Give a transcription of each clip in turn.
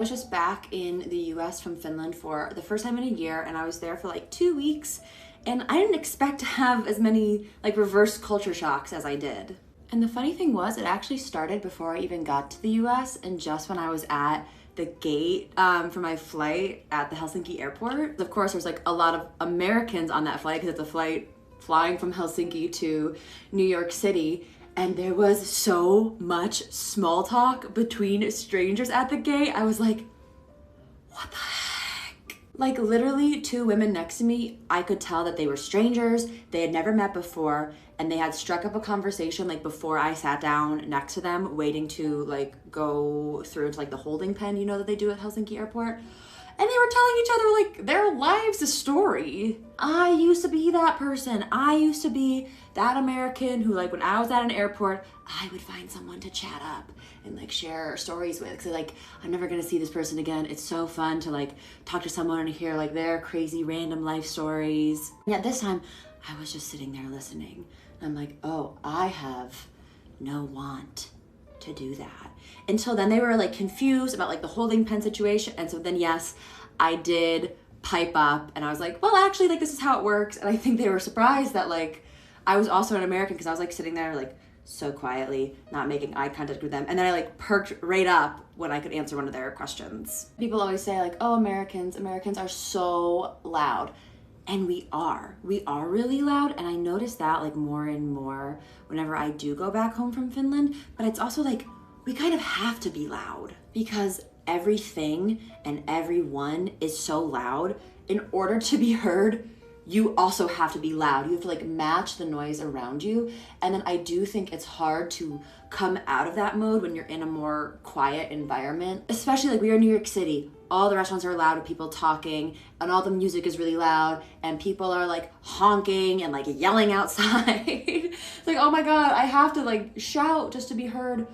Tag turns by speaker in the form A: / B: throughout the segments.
A: I was just back in the US from Finland for the first time in a year, and I was there for like 2 weeks, and I didn't expect to have as many like reverse culture shocks as I did. And the funny thing was, it actually started before I even got to the US, and just when I was at the gate for my flight at the Helsinki airport. Of course, there's like a lot of Americans on that flight because it's a flight flying from Helsinki to New York City. And there was so much small talk between strangers at the gate. I was like, what the heck? Like literally 2 women next to me, I could tell that they were strangers. They had never met before, and they had struck up a conversation like before I sat down next to them, waiting to like go through into like the holding pen, you know, that they do at Helsinki airport. And they were telling each other like their lives' story. I used to be that person. I used to be that American who, like, when I was at an airport, I would find someone to chat up and like share stories with. Cause like, I'm never gonna see this person again. It's so fun to like talk to someone and hear like their crazy random life stories. And yet this time I was just sitting there listening. And I'm like, oh, I have no want to do that. Until then they were like confused about like the holding pen situation. And so then yes, I did pipe up and I was like, well, actually like this is how it works. And I think they were surprised that like I was also an American, because I was like sitting there like so quietly, not making eye contact with them. And then I like perked right up when I could answer one of their questions. People always say like, oh, Americans are so loud. And we are really loud. And I noticed that like more and more whenever I do go back home from Finland. But it's also like, we kind of have to be loud because everything and everyone is so loud. In order to be heard, you also have to be loud. You have to like match the noise around you. And then I do think it's hard to come out of that mode when you're in a more quiet environment. Especially like we are in New York City. All the restaurants are loud with people talking, and all the music is really loud, and people are like honking and like yelling outside. It's like, oh my God, I have to like shout just to be heard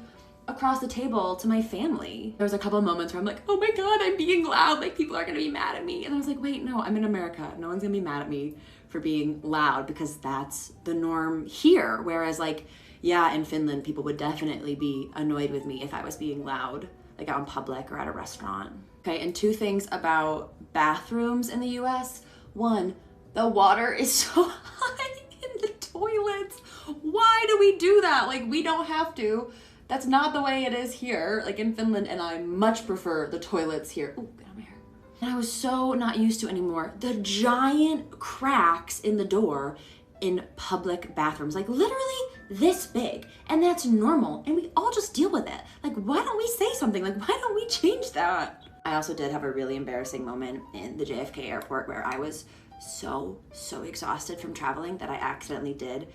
A: across the table to my family. There was a couple of moments where I'm like, oh my God, I'm being loud, like people are gonna be mad at me. And I was like, wait, no, I'm in America. No one's gonna be mad at me for being loud because that's the norm here. Whereas like, yeah, in Finland, people would definitely be annoyed with me if I was being loud, like out in public or at a restaurant. Okay, and 2 things about bathrooms in the US. 1, the water is so high in the toilets. Why do we do that? Like, we don't have to. That's not the way it is here, like in Finland, and I much prefer the toilets here. Ooh, get on my hair. And I was so not used to anymore the giant cracks in the door in public bathrooms, like literally this big, and that's normal, and we all just deal with it. Like, why don't we say something? Like, why don't we change that? I also did have a really embarrassing moment in the JFK airport where I was so exhausted from traveling that I accidentally did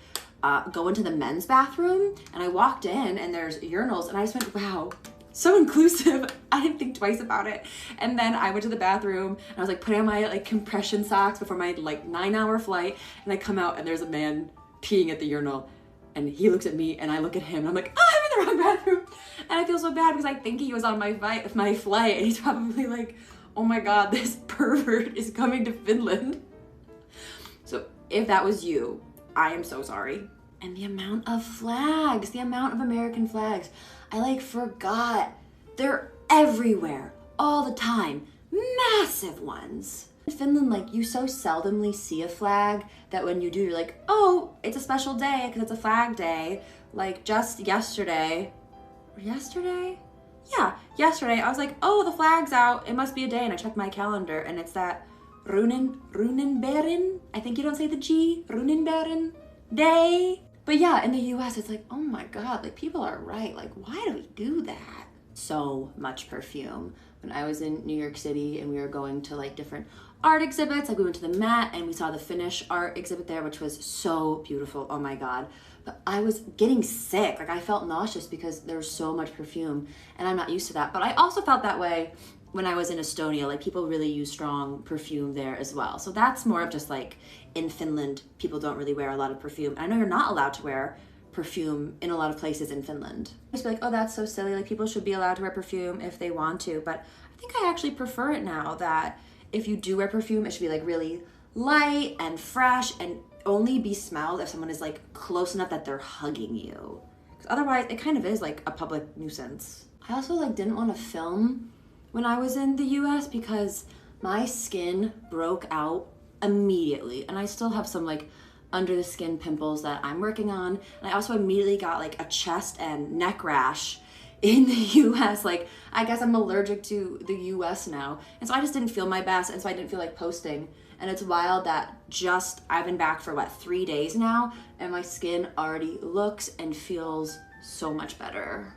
A: go into the men's bathroom, and I walked in and there's urinals, and I just went, wow, so inclusive. I didn't think twice about it. And then I went to the bathroom and I was like putting on my like compression socks before my like 9-hour flight, and I come out and there's a man peeing at the urinal, and he looks at me and I look at him and I'm like, oh, I'm in the wrong bathroom. And I feel so bad because I think he was on my flight, and he's probably like, oh my God, this pervert is coming to Finland. So if that was you, I am so sorry. And the amount of flags, the amount of American flags, I like forgot. They're everywhere, all the time, massive ones. In Finland, like you so seldomly see a flag that when you do, you're like, oh, it's a special day because it's a flag day. Like just yesterday, I was like, oh, the flag's out, it must be a day. And I checked my calendar and it's that Runenberen, I think you don't say the G, Runenberen day. But yeah, in the US, it's like, oh my God, like people are right. Like, why do we do that? So much perfume. When I was in New York City and we were going to like different art exhibits, like we went to the Met and we saw the Finnish art exhibit there, which was so beautiful. Oh my God. But I was getting sick. Like I felt nauseous because there was so much perfume and I'm not used to that. But I also felt that way when I was in Estonia. Like people really use strong perfume there as well. So that's more of just like in Finland, people don't really wear a lot of perfume. I know you're not allowed to wear perfume in a lot of places in Finland. I used to be like, oh, that's so silly. Like people should be allowed to wear perfume if they want to. But I think I actually prefer it now that if you do wear perfume, it should be like really light and fresh and only be smelled if someone is like close enough that they're hugging you. 'Cause otherwise, it kind of is like a public nuisance. I also like didn't want to film when I was in the US because my skin broke out immediately, and I still have some like under the skin pimples that I'm working on. And I also immediately got like a chest and neck rash in the US. Like, I guess I'm allergic to the US now. And so I just didn't feel my best, and so I didn't feel like posting. And it's wild that I've been back for what, 3 days now, and my skin already looks and feels so much better.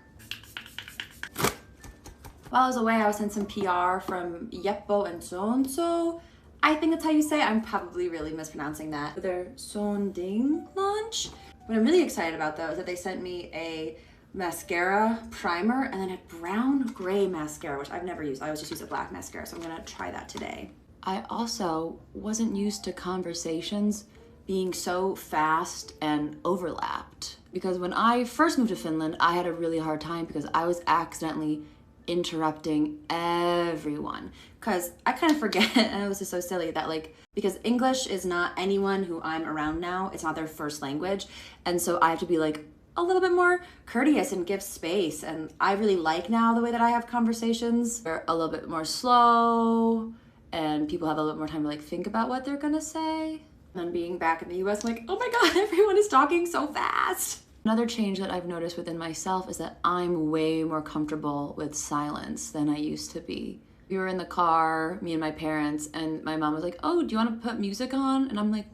A: While I was away, I was sent some PR from Yeppo and So-and-So. I think that's how you say it. I'm probably really mispronouncing that. Their Sonding launch. What I'm really excited about though is that they sent me a mascara primer and then a brown gray mascara, which I've never used. I always just use a black mascara, so I'm gonna try that today. I also wasn't used to conversations being so fast and overlapped. Because when I first moved to Finland, I had a really hard time because I was accidentally interrupting everyone. Because I kind of forget, and it was just so silly that like, because English is not anyone who I'm around now, it's not their first language. And so I have to be like a little bit more courteous and give space. And I really like now the way that I have conversations. They're a little bit more slow and people have a little bit more time to like think about what they're gonna say. And then being back in the US, I'm like, oh my God, everyone is talking so fast. Another change that I've noticed within myself is that I'm way more comfortable with silence than I used to be. We were in the car, me and my parents, and my mom was like, oh, do you want to put music on? And I'm like,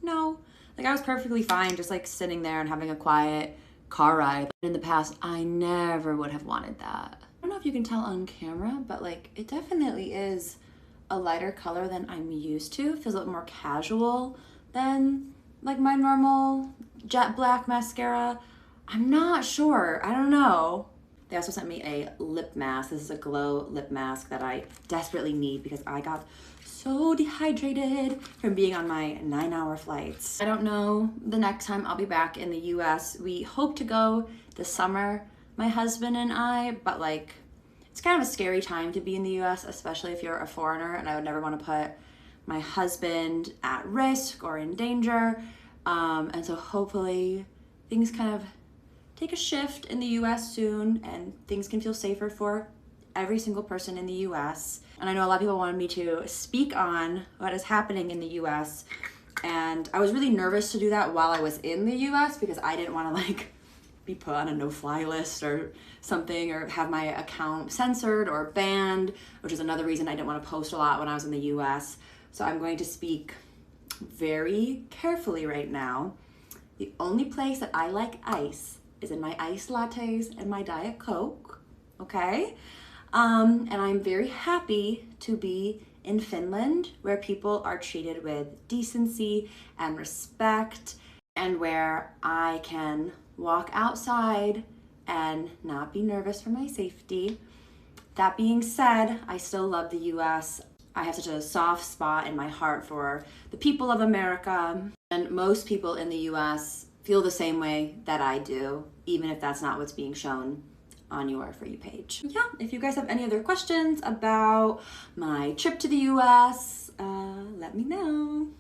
A: no. Like, I was perfectly fine just like sitting there and having a quiet car ride. In the past, I never would have wanted that. I don't know if you can tell on camera, but like, it definitely is a lighter color than I'm used to. It feels a little more casual than like my normal jet black mascara. I'm not sure, I don't know. They also sent me a lip mask. This is a glow lip mask that I desperately need because I got so dehydrated from being on my 9-hour flights. I don't know the next time I'll be back in the US. We hope to go this summer, my husband and I, but like, it's kind of a scary time to be in the US, especially if you're a foreigner, and I would never want to put my husband at risk or in danger. And so hopefully things kind of take a shift in the US soon and things can feel safer for every single person in the US. And I know a lot of people wanted me to speak on what is happening in the US, and I was really nervous to do that while I was in the US because I didn't want to like be put on a no-fly list or something, or have my account censored or banned, which is another reason I didn't want to post a lot when I was in the US. So I'm going to speak very carefully right now. The only place that I like ice is in my iced lattes and my Diet Coke, okay? And I'm very happy to be in Finland, where people are treated with decency and respect, and where I can walk outside and not be nervous for my safety. That being said, I still love the US. I have such a soft spot in my heart for the people of America, and most people in the US feel the same way that I do, even if that's not what's being shown on your For You page. Yeah, if you guys have any other questions about my trip to the US, let me know.